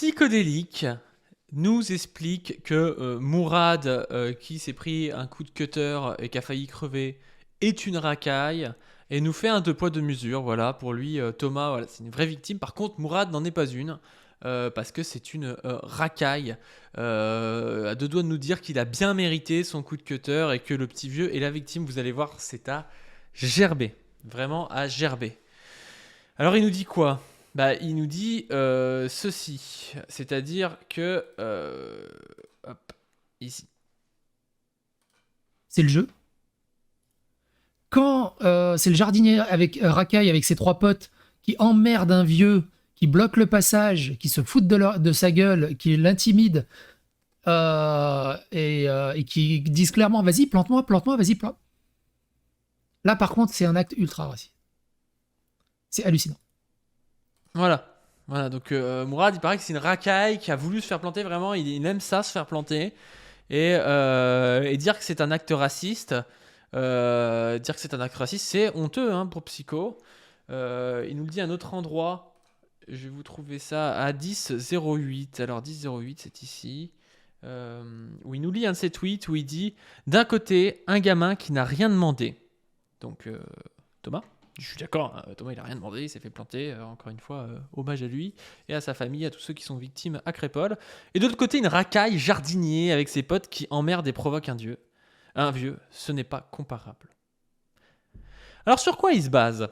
Psychodélique nous explique que Mourad, qui s'est pris un coup de cutter et qui a failli crever, est une racaille et nous fait un deux poids deux mesures. Voilà, pour lui, Thomas, voilà, c'est une vraie victime. Par contre, Mourad n'en est pas une. Parce que c'est une racaille à deux doigts de nous dire qu'il a bien mérité son coup de cutter et que le petit vieux est la victime. Vous allez voir, c'est à gerber, vraiment à gerber. Alors il nous dit quoi ? Il nous dit ceci, c'est-à-dire que hop, ici. C'est le jeu. Quand c'est le jardinier avec racaille avec ses trois potes qui emmerdent un vieux, qui bloque le passage, qui se foutent de sa gueule, qui l'intimide et qui disent clairement vas-y plante-moi, vas-y plante. Là par contre c'est un acte ultra raciste. C'est hallucinant. Voilà, donc Mourad il paraît que c'est une racaille qui a voulu se faire planter vraiment, il aime ça se faire planter et dire que c'est un acte raciste, c'est honteux pour Psycho. Il nous le dit à un autre endroit. Je vais vous trouver ça à 10.08. Alors 10.08 c'est ici. Où il nous lit un de ses tweets où il dit « D'un côté, un gamin qui n'a rien demandé. » Donc Thomas, je suis d'accord, Thomas il n'a rien demandé, il s'est fait planter. Encore une fois, hommage à lui et à sa famille, à tous ceux qui sont victimes à Crépol. Et de l'autre côté, une racaille jardinier avec ses potes qui emmerdent et provoquent un vieux. Ce n'est pas comparable. Alors sur quoi il se base ?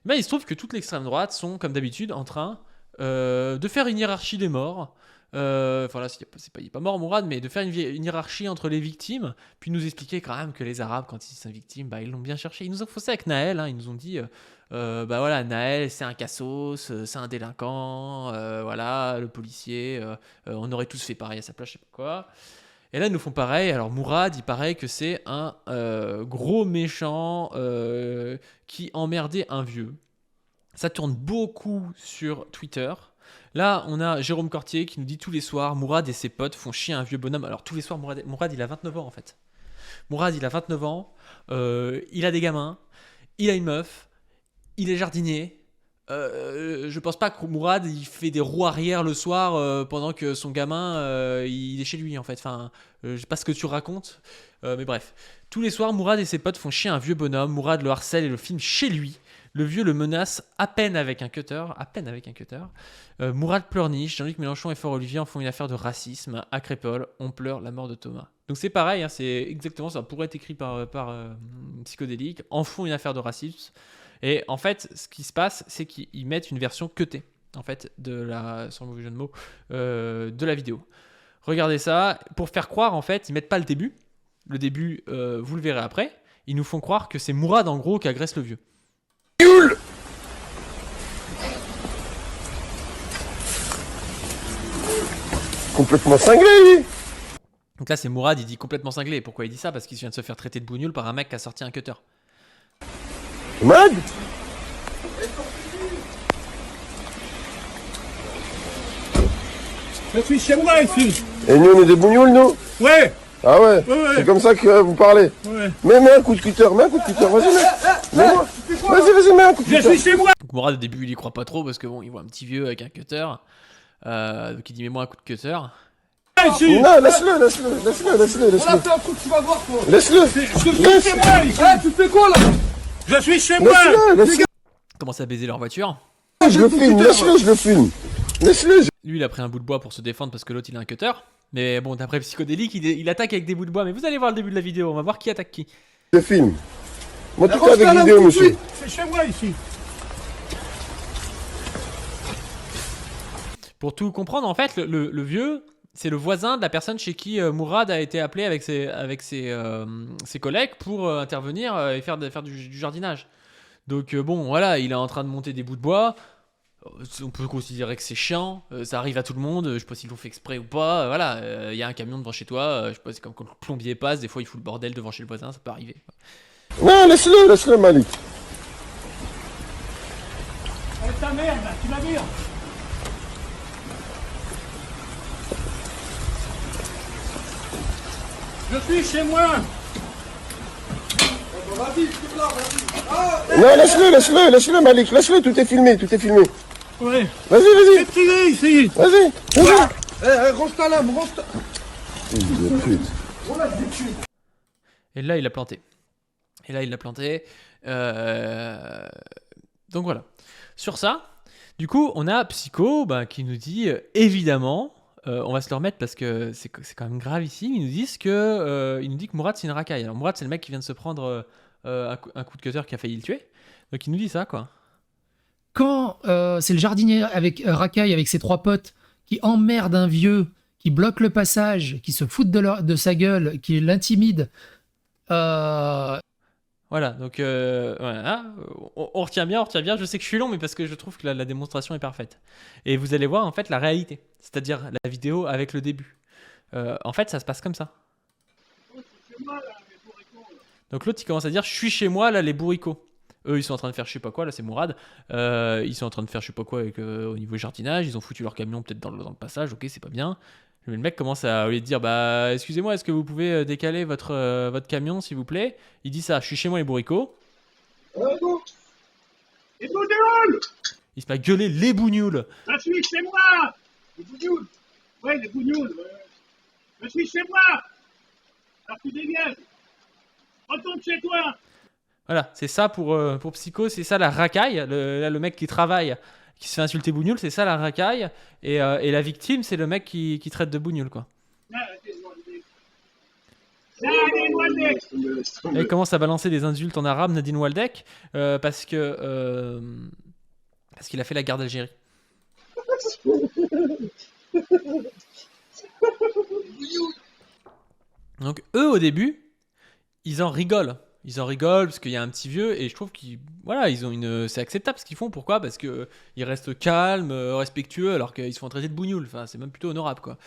Il se trouve que toute l'extrême droite sont, comme d'habitude, en train de faire une hiérarchie des morts. Voilà, il n'est pas mort Mourad, mais de faire une hiérarchie entre les victimes, puis nous expliquer quand même que les Arabes, quand ils sont victimes, ils l'ont bien cherché. Ils nous ont faussé avec Naël, ils nous ont dit, Naël c'est un cassos, c'est un délinquant, voilà, le policier, on aurait tous fait pareil à sa place, je sais pas quoi. Et là, ils nous font pareil. Alors, Mourad, il paraît que c'est un gros méchant qui emmerdait un vieux. Ça tourne beaucoup sur Twitter. Là, on a Jérôme Cortier qui nous dit tous les soirs, Mourad et ses potes font chier un vieux bonhomme. Alors, tous les soirs, Mourad il a 29 ans, en fait. Mourad, il a 29 ans. Il a des gamins. Il a une meuf. Il est jardinier. Je pense pas que Mourad il fait des roues arrière le soir pendant que son gamin il est chez lui en fait. Enfin, je sais pas ce que tu racontes, mais bref. Tous les soirs, Mourad et ses potes font chier un vieux bonhomme. Mourad le harcèle et le filme chez lui. Le vieux le menace à peine avec un cutter. Mourad pleurniche. Jean-Luc Mélenchon et Fort Olivier en font une affaire de racisme. À Crépol, on pleure la mort de Thomas. Donc c'est pareil, c'est exactement ça. Pourrait être écrit par Psychodélique. En font une affaire de racisme. Et en fait, ce qui se passe, c'est qu'ils mettent une version cutée, en fait, sans mauvais jeu de mots, de la vidéo. Regardez ça. Pour faire croire, en fait, ils mettent pas le début. Le début, vous le verrez après. Ils nous font croire que c'est Mourad, en gros, qui agresse le vieux. Complètement cinglé, lui. Donc là, c'est Mourad, il dit complètement cinglé. Pourquoi il dit ça ? Parce qu'il vient de se faire traiter de bougnoule par un mec qui a sorti un cutter. Malade. Je suis chez moi ici. Et nous, on est des bougnoules, nous? Ouais. Ah ouais, c'est comme ça que vous parlez. Ouais. Mets un coup de cutter, vas-y, mets-moi. Vas-y, mets un coup de cutter. Je suis chez moi. Donc Mourad, au début, il y croit pas trop parce que bon, il voit un petit vieux avec un cutter. Donc il dit, mets-moi un coup de cutter. Non, laisse-le. On a fait un truc, tu vas voir, toi. Laisse-le. Je suis chez moi ici. Tu fais quoi, là? Je suis chez moi. Laisse-le. Commence à baiser leur voiture. Je le filme. Laisse-le. Lui, il a pris un bout de bois pour se défendre parce que l'autre, il a un cutter. Mais bon, d'après Psychodélique, il attaque avec des bouts de bois. Mais vous allez voir le début de la vidéo, on va voir qui attaque qui. Je filme. Moi, tout avec vidéo, monsieur. C'est chez moi ici. Pour tout comprendre, en fait, le vieux, c'est le voisin de la personne chez qui Mourad a été appelé avec ses collègues pour intervenir et faire du jardinage. Donc bon, voilà, il est en train de monter des bouts de bois. On peut considérer que c'est chiant, ça arrive à tout le monde, je sais pas s'ils l'ont fait exprès ou pas, voilà, y a un camion devant chez toi, je sais pas, c'est comme quand le plombier passe, des fois il fout le bordel devant chez le voisin, ça peut arriver. Non, laisse-le, Malik. Oh ta merde, tu vas dire. Je suis chez moi. Non, laisse-le, Malik, laisse-le, tout est filmé. Ouais. Vas-y, vas-y. Fais tirer ici. Vas-y. Range ta lame, range ta... Et là, il l'a planté. Donc voilà. Sur ça, du coup, on a Psycho qui nous dit évidemment, on va se le remettre parce que c'est quand même grave ici. Ils nous disent il nous dit que Mourad c'est une racaille. Alors Mourad c'est le mec qui vient de se prendre un coup de cutter qui a failli le tuer. Donc il nous dit ça quoi. Quand c'est le jardinier avec Racaille avec ses 3 potes qui emmerde un vieux, qui bloque le passage, qui se fout de sa gueule, qui l'intimide. Voilà, donc voilà. On retient bien. Je sais que je suis long, mais parce que je trouve que la démonstration est parfaite. Et vous allez voir en fait la réalité, c'est-à-dire la vidéo avec le début. En fait, ça se passe comme ça. Donc l'autre il commence à dire je suis chez moi là les bourricots. Eux ils sont en train de faire je sais pas quoi, là c'est Mourad. Ils sont en train de faire je sais pas quoi avec, au niveau jardinage. Ils ont foutu leur camion peut-être dans le passage, ok c'est pas bien. Mais le mec commence à lui dire bah excusez-moi est-ce que vous pouvez décaler votre camion s'il vous plaît. Il dit ça, je suis chez moi les bourricots. Les bougnoules. Il se met à gueuler les bougnoules. Je suis chez moi. Les bougnoules. Ouais, les bougnoules. Je suis chez moi. Alors tu dégages. Retourne chez toi. Voilà, c'est ça pour Psycho, c'est ça la racaille. Le mec qui travaille, qui se fait insulter bougnoule, c'est ça la racaille. Et la victime, c'est le mec qui traite de bougnoule, quoi. Et il commence à balancer des insultes en arabe, Nadine Waldek, parce qu'il a fait la guerre d'Algérie. Donc eux, au début, ils en rigolent. Ils en rigolent parce qu'il y a un petit vieux et je trouve c'est acceptable ce qu'ils font. Pourquoi ? Parce qu'ils restent calmes, respectueux alors qu'ils se font traiter de bougnoule. Enfin, c'est même plutôt honorable quoi.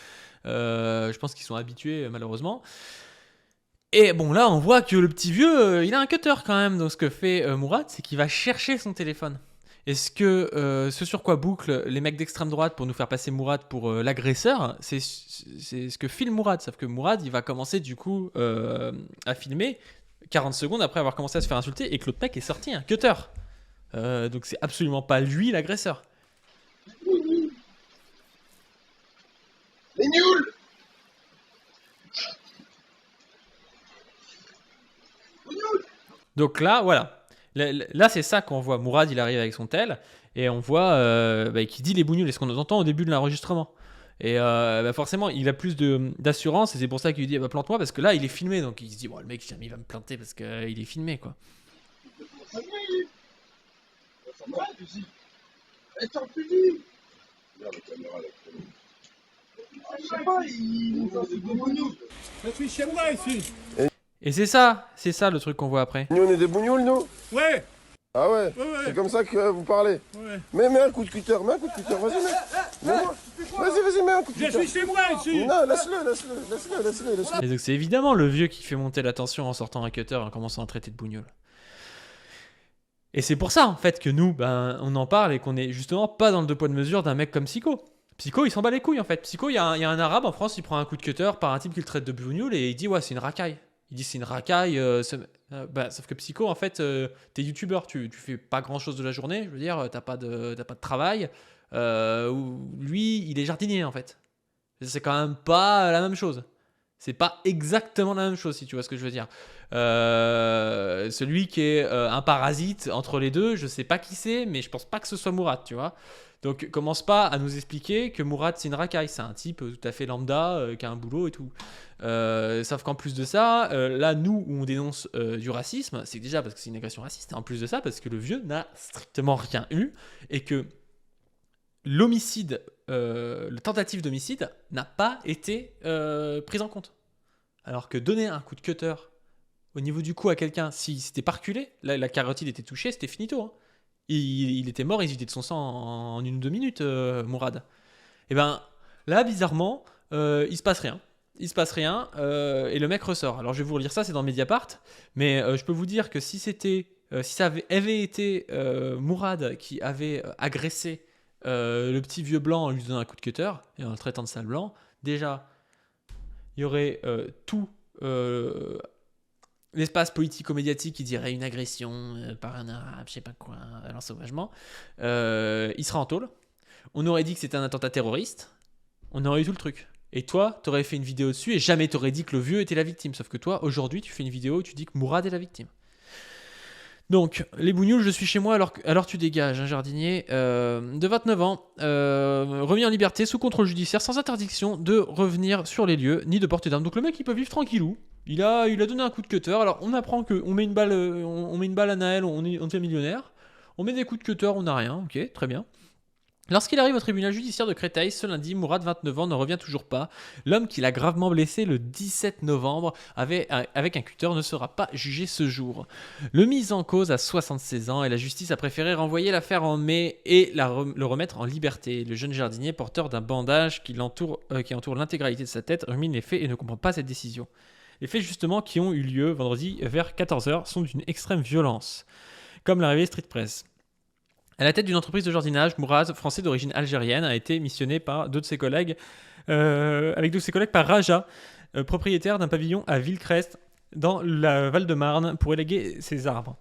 Je pense qu'ils sont habitués malheureusement. Et bon là on voit que le petit vieux il a un cutter quand même. Donc ce que fait Mourad c'est qu'il va chercher son téléphone. Et ce sur quoi bouclent les mecs d'extrême droite pour nous faire passer Mourad pour l'agresseur, c'est ce que filme Mourad. Sauf que Mourad il va commencer du coup à filmer 40 secondes après avoir commencé à se faire insulter et que l'autre mec est sorti un cutter. Donc c'est absolument pas lui l'agresseur. Les nuls. Donc là, voilà. Là, c'est ça qu'on voit. Mourad, il arrive avec son tel et on voit qu'il dit les bougnoules. Et ce qu'on entend au début de l'enregistrement. Et forcément, il a plus d'assurance et c'est pour ça qu'il lui dit plante-moi parce que là, il est filmé. Donc il se dit, bon, le mec, jamais il va me planter parce qu'il est filmé, quoi. Je suis chez moi ici. Et c'est ça le truc qu'on voit après. Nous, on est des bougnoules, nous. Ouais. Ah ouais, Ouais. c'est comme ça que vous parlez. Ouais. Mets un coup de cutter, vas-y, mets-moi. Vas-y, mets un coup de Je cutter. suis chez moi ici. Non, laisse-le. Et donc c'est évidemment le vieux qui fait monter la tension en sortant un cutter et en commençant à traiter de bougnoule. Et c'est pour ça en fait que nous, on en parle et qu'on est justement pas dans le deux poids de mesure d'un mec comme Psycho. Psycho, il s'en bat les couilles en fait. Psycho, il y a un arabe en France, il prend un coup de cutter par un type qui le traite de bougnoule et il dit ouais c'est une racaille. Il dit c'est une racaille. Sauf que Psycho en fait, t'es youtubeur, tu fais pas grand chose de la journée. Je veux dire, t'as pas de travail. Lui, il est jardinier en fait. C'est quand même pas la même chose. C'est pas exactement la même chose si tu vois ce que je veux dire. Celui qui est un parasite entre les deux, je sais pas qui c'est, mais je pense pas que ce soit Mourad, tu vois. Donc commence pas à nous expliquer que Mourad c'est une racaille, c'est un type tout à fait lambda qui a un boulot et tout. Sauf qu'en plus de ça, là nous où on dénonce du racisme, c'est déjà parce que c'est une agression raciste, et en plus de ça parce que le vieux n'a strictement rien eu et que l'homicide, la tentative d'homicide n'a pas été prise en compte. Alors que donner un coup de cutter au niveau du cou à quelqu'un, si c'était pas reculé, la carotide était touchée, c'était finito. Hein. Il était mort, il vidait de son sang en 1 ou 2 minutes, Mourad. Et ben là, bizarrement, il se passe rien. Et le mec ressort. Alors je vais vous relire ça, c'est dans Mediapart, mais je peux vous dire que si ça avait été Mourad qui avait agressé le petit vieux blanc en lui donnant un coup de cutter et en le traitant de sale blanc, déjà il y aurait tout l'espace politico-médiatique qui dirait une agression par un arabe, je sais pas quoi, l'ensauvagement. Il sera en tôle. On aurait dit que c'était un attentat terroriste, on aurait eu tout le truc. Et toi, t'aurais fait une vidéo dessus et jamais t'aurais dit que le vieux était la victime. Sauf que toi, aujourd'hui, tu fais une vidéo où tu dis que Mourad est la victime. Donc, les bougnoules, je suis chez moi alors tu dégages, un jardinier de 29 ans, remis en liberté sous contrôle judiciaire sans interdiction de revenir sur les lieux ni de porter d'arme. Donc le mec il peut vivre tranquillou. Il a donné un coup de cutter. Alors on apprend qu'on met une balle, on met une balle à Naël, on devient millionnaire. On met des coups de cutter, on n'a rien. Ok, très bien. Lorsqu'il arrive au tribunal judiciaire de Créteil ce lundi, Mourad, 29 ans, ne revient toujours pas. L'homme qui l'a gravement blessé le 17 novembre avec un cutter ne sera pas jugé ce jour. Le mis en cause a 76 ans et la justice a préféré renvoyer l'affaire en mai et le remettre en liberté. Le jeune jardinier, porteur d'un bandage qui entoure l'intégralité de sa tête, rumine les faits et ne comprend pas cette décision. Les faits justement qui ont eu lieu vendredi vers 14h sont d'une extrême violence, comme l'a révélé Street Press. À la tête d'une entreprise de jardinage, Mourad, français d'origine algérienne, a été missionné par deux de ses collègues par Raja, propriétaire d'un pavillon à Villecrest, dans la Val-de-Marne, pour éléguer ses arbres.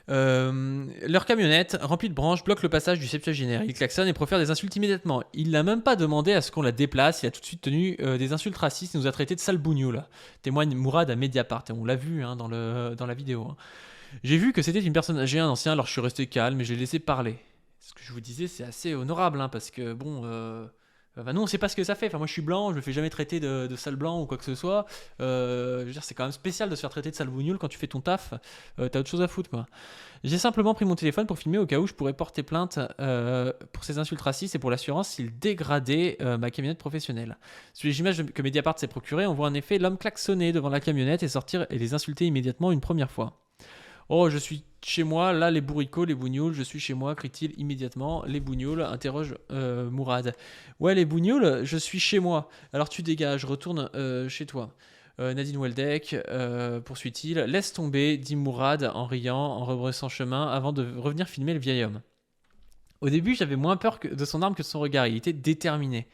Leur camionnette, remplie de branches, bloque le passage du septuagénaire. Il klaxonne et profère des insultes immédiatement. Il n'a même pas demandé à ce qu'on la déplace. Il a tout de suite tenu des insultes racistes et nous a traité de sale bougnoule. Témoigne Mourad à Mediapart. Et on l'a vu dans la vidéo. J'ai vu que c'était une personne âgée, un ancien, alors je suis resté calme et je l'ai laissé parler. Ce que je vous disais, c'est assez honorable, parce que bon, nous on sait pas ce que ça fait. Enfin, moi je suis blanc, je me fais jamais traiter de sale blanc ou quoi que ce soit. Je veux dire, c'est quand même spécial de se faire traiter de sale bougnoule quand tu fais ton taf. T'as autre chose à foutre, quoi. J'ai simplement pris mon téléphone pour filmer au cas où je pourrais porter plainte pour ces insultes racistes et pour l'assurance s'il dégradait ma camionnette professionnelle. Sur les images que Mediapart s'est procurées, on voit en effet l'homme klaxonner devant la camionnette et sortir et les insulter immédiatement une première fois. Oh, je suis chez moi, là, les bourricots, les bougnoules, je suis chez moi, crie-t-il immédiatement. Les bougnoules, interroge Mourad. Ouais, les bougnoules, je suis chez moi. Alors tu dégages, retourne chez toi. Nadine Weldeck, poursuit-il. Laisse tomber, dit Mourad en riant, en rebroussant chemin, avant de revenir filmer le vieil homme. Au début, j'avais moins peur de son arme que de son regard. Il était déterminé.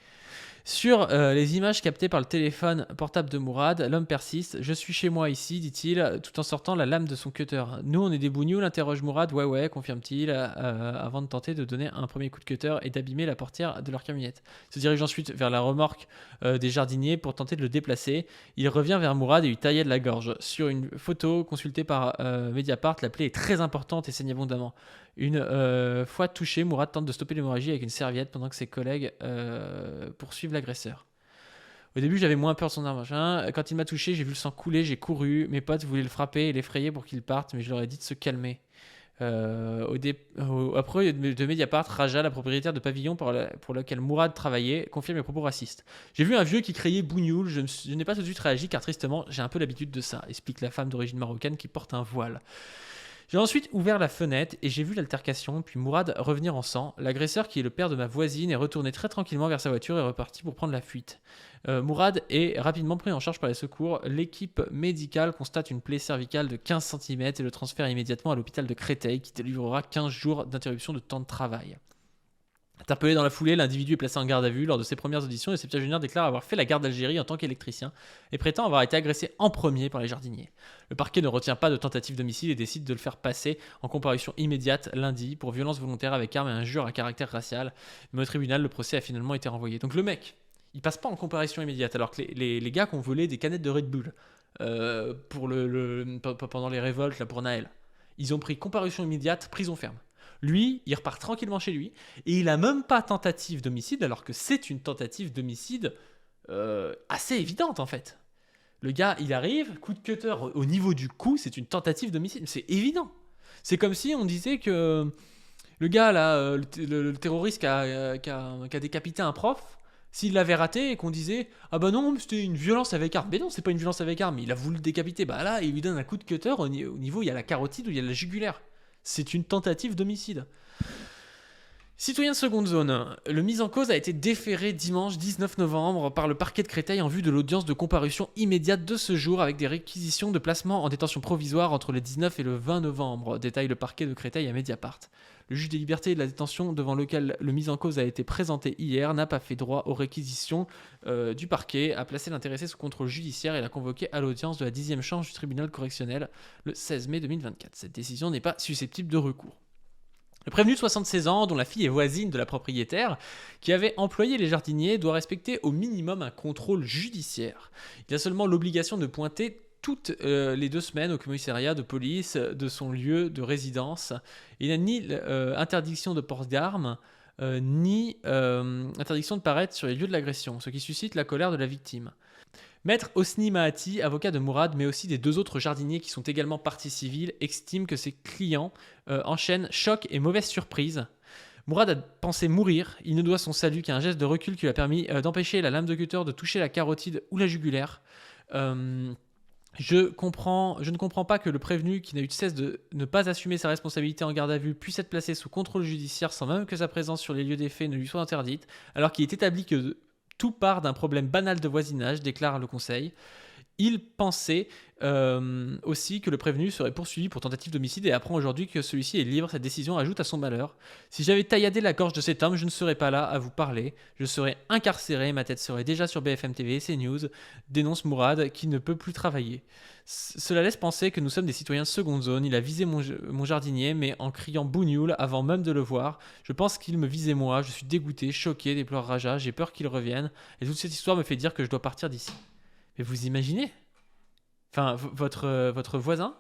Sur les images captées par le téléphone portable de Mourad, l'homme persiste. « Je suis chez moi ici, dit-il, tout en sortant la lame de son cutter. Nous, on est des bougnoules, interroge Mourad. Ouais, confirme-t-il, avant de tenter de donner un premier coup de cutter et d'abîmer la portière de leur camionnette. Se dirige ensuite vers la remorque des jardiniers pour tenter de le déplacer. Il revient vers Mourad et lui taille de la gorge. Sur une photo consultée par Mediapart, la plaie est très importante et saigne abondamment. Une fois touché, Mourad tente de stopper l'hémorragie avec une serviette pendant que ses collègues poursuivent l'agresseur. Au début, j'avais moins peur de son arme. Quand il m'a touché, j'ai vu le sang couler, j'ai couru. Mes potes voulaient le frapper et l'effrayer pour qu'il parte, mais je leur ai dit de se calmer. Après de Mediapart, Raja, la propriétaire de pavillon pour lequel Mourad travaillait, confirme les propos racistes. J'ai vu un vieux qui criait bougnoule, je n'ai pas tout de suite réagi car tristement, j'ai un peu l'habitude de ça, explique la femme d'origine marocaine qui porte un voile. J'ai ensuite ouvert la fenêtre et j'ai vu l'altercation, puis Mourad revenir en sang. L'agresseur, qui est le père de ma voisine, est retourné très tranquillement vers sa voiture et est reparti pour prendre la fuite. Mourad est rapidement pris en charge par les secours. L'équipe médicale constate une plaie cervicale de 15 cm et le transfère immédiatement à l'hôpital de Créteil, qui délivrera 15 jours d'interruption de temps de travail. Interpellé dans la foulée, l'individu est placé en garde à vue. Lors de ses premières auditions, le septuagénaire déclare avoir fait la garde d'Algérie en tant qu'électricien et prétend avoir été agressé en premier par les jardiniers. Le parquet ne retient pas de tentative d'homicide et décide de le faire passer en comparution immédiate lundi pour violence volontaire avec arme et injure à caractère racial. Mais au tribunal, le procès a finalement été renvoyé. Donc le mec, il passe pas en comparution immédiate alors que les gars qui ont volé des canettes de Red Bull pendant les révoltes là, pour Naël, ils ont pris comparution immédiate, prison ferme. Lui, il repart tranquillement chez lui et il a même pas tentative d'homicide alors que c'est une tentative d'homicide assez évidente en fait. Le gars, il arrive, coup de cutter au niveau du cou, c'est une tentative d'homicide, c'est évident. C'est comme si on disait que le gars là, le terroriste qui a décapité un prof, s'il l'avait raté et qu'on disait ah bah non, c'était une violence avec arme. Mais non, c'est pas une violence avec arme, il a voulu le décapiter. Bah là, il lui donne un coup de cutter au niveau, il y a la carotide ou il y a la jugulaire. C'est une tentative d'homicide. Citoyen de seconde zone, le mis en cause a été déféré dimanche 19 novembre par le parquet de Créteil en vue de l'audience de comparution immédiate de ce jour avec des réquisitions de placement en détention provisoire entre le 19 et le 20 novembre, détaille le parquet de Créteil à Mediapart. Le juge des libertés et de la détention devant lequel le mis en cause a été présenté hier n'a pas fait droit aux réquisitions du parquet, a placé l'intéressé sous contrôle judiciaire et l'a convoqué à l'audience de la 10e chambre du tribunal correctionnel le 16 mai 2024. Cette décision n'est pas susceptible de recours. Le prévenu de 76 ans, dont la fille est voisine de la propriétaire, qui avait employé les jardiniers, doit respecter au minimum un contrôle judiciaire. Il a seulement l'obligation de pointer toutes les 2 semaines au commissariat de police de son lieu de résidence. Il n'a ni interdiction de port d'armes, ni interdiction de paraître sur les lieux de l'agression, ce qui suscite la colère de la victime. Maître Hosni Mahati, avocat de Mourad, mais aussi des 2 autres jardiniers qui sont également partie civile, estime que ses clients enchaînent choc et mauvaise surprise. Mourad a pensé mourir, il ne doit son salut qu'à un geste de recul qui lui a permis d'empêcher la lame de cutter de toucher la carotide ou la jugulaire. Je ne comprends pas que le prévenu, qui n'a eu de cesse de ne pas assumer sa responsabilité en garde à vue, puisse être placé sous contrôle judiciaire sans même que sa présence sur les lieux des faits ne lui soit interdite, alors qu'il est établi que tout part d'un problème banal de voisinage, déclare le Conseil. Il pensait aussi que le prévenu serait poursuivi pour tentative d'homicide et apprend aujourd'hui que celui-ci est libre. Cette décision ajoute à son malheur. Si j'avais tailladé la gorge de cet homme, je ne serais pas là à vous parler. Je serais incarcéré, ma tête serait déjà sur BFM TV et CNews, dénonce Mourad, qui ne peut plus travailler. Cela laisse penser que nous sommes des citoyens de seconde zone. Il a visé mon jardinier, mais en criant bougnoul avant même de le voir. Je pense qu'il me visait moi. Je suis dégoûté, choqué, déplore Raja. J'ai peur qu'il revienne. Et toute cette histoire me fait dire que je dois partir d'ici. Mais vous imaginez ? Enfin, votre voisin,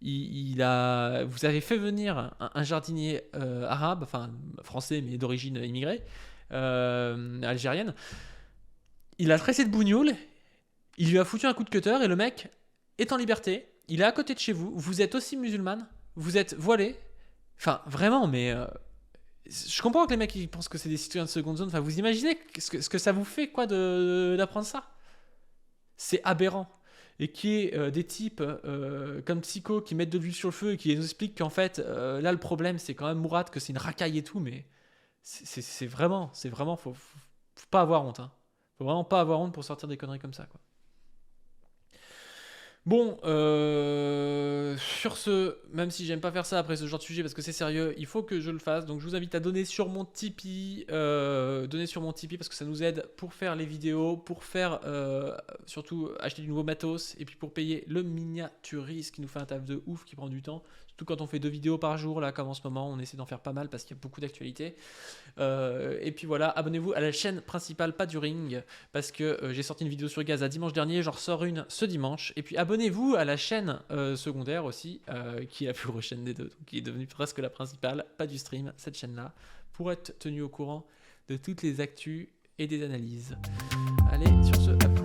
vous avez fait venir un jardinier arabe, enfin français mais d'origine immigrée, algérienne. Il a tressé de bougnoul, il lui a foutu un coup de cutter et le mec est en liberté. Il est à côté de chez vous. Vous êtes aussi musulmane, vous êtes voilé. Enfin, vraiment, mais je comprends que les mecs ils pensent que c'est des citoyens de seconde zone. Enfin, vous imaginez ce que ça vous fait quoi d'apprendre ça ? C'est aberrant. Et qui est des types comme Psycho qui mettent de l'huile sur le feu et qui nous expliquent qu'en fait, là, le problème, c'est quand même Mourad, que c'est une racaille et tout, mais c'est vraiment, faut pas avoir honte. Hein. Faut vraiment pas avoir honte pour sortir des conneries comme ça, quoi. Bon, sur ce, même si j'aime pas faire ça après ce genre de sujet parce que c'est sérieux, il faut que je le fasse. Donc je vous invite à donner sur mon Tipeee, parce que ça nous aide pour faire les vidéos, pour faire surtout acheter du nouveau matos et puis pour payer le miniaturiste qui nous fait un taf de ouf qui prend du temps. Surtout quand on fait 2 vidéos par jour, là comme en ce moment, on essaie d'en faire pas mal parce qu'il y a beaucoup d'actualités. Et puis voilà, abonnez-vous à la chaîne principale Pas du Ring parce que j'ai sorti une vidéo sur Gaza dimanche dernier, j'en ressors une ce dimanche. Et puis abonnez-vous à la chaîne secondaire aussi, qui est la plus grosse chaîne des deux, donc qui est devenue presque la principale, Pas du Stream, cette chaîne-là, pour être tenu au courant de toutes les actus et des analyses. Allez, sur ce, à plus.